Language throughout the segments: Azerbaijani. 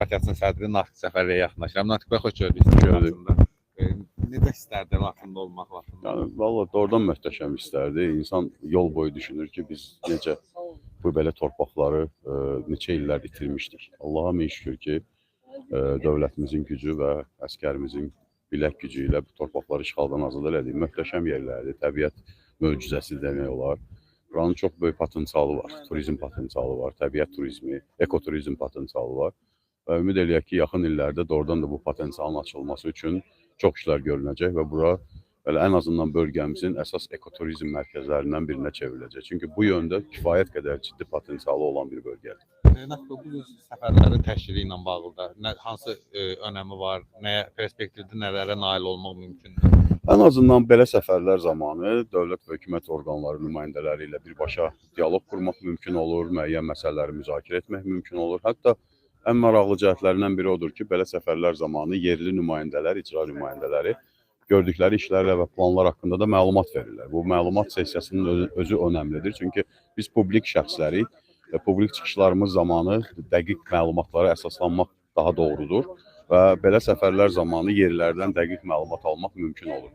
Partiyasının sədri Natiq Səfərliyə yaxınlaşıram. Natiq bəy, xoş gördük. Necə istərdi vaxtında olmaq vaxtında? Yəni, valla doğrudan möhtəşəm istərdi. İnsan yol boyu düşünür ki, biz necə bu belə torpaqları neçə illər itirmişdik. Allah'a min şükür ki, dövlətimizin gücü və əskərimizin bilək gücü ilə bu torpaqları işğaldan azad elədik. Möhtəşəm yerlərdir, təbiət möcüzəsi demək olar. Buranın çox böyük potensialı var, turizm potensialı var, təbiət turizmi, ekoturizm potensialı var. Və ümid eləyək ki, yaxın illərdə doğrudan da bu potensialın açılması üçün çox işlər görünəcək və bura belə ən azından bölgəmizin əsas ekoturizm mərkəzlərindən birinə çevriləcək. Çünki bu yöndə kifayət qədər ciddi potensialı olan bir bölgədir. Bu səfərlərin təşkili ilə bağlı da hansı önəmi var, nəyə perspektivdə nələrə nail olmaq mümkündür? Ən azından belə səfərlər zamanı dövlət və hökumət orqanları nümayəndələri ilə birbaşa dialoq qurmaq mümkün olur, müəyyən məsələləri müzakirə etmək mümkün olur. Hətta ən maraqlı cəhətlərindən biri odur ki, belə səfərlər zamanı yerli nümayəndələr, icra nümayəndələri gördükləri işlərlə və planlar haqqında da məlumat verirlər. Bu məlumat sessiyasının özü önəmlidir. Çünki biz publik şəxsləri və publik çıxışlarımız zamanı dəqiq məlumatlara əsaslanmaq daha doğrudur və belə səfərlər zamanı yerlərdən dəqiq məlumat almaq mümkün olur.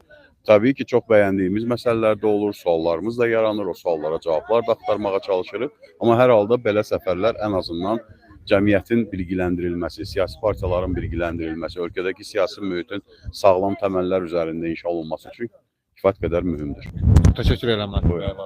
Təbii ki, çox bəyəndiyimiz məsələlər də olur, suallarımız da yaranır, o suallara cavablar da axtarmağa çalışırıq. Amma hər halda belə səfərlər ən azından cəmiyyətin bilgiləndirilməsi, siyasi partiyaların bilgiləndirilməsi, ölkədəki siyasi mühitin sağlam təməllər üzərində inşa olunması üçün kifayət qədər mühümdür. Təşəkkür edirəm. Buyurun.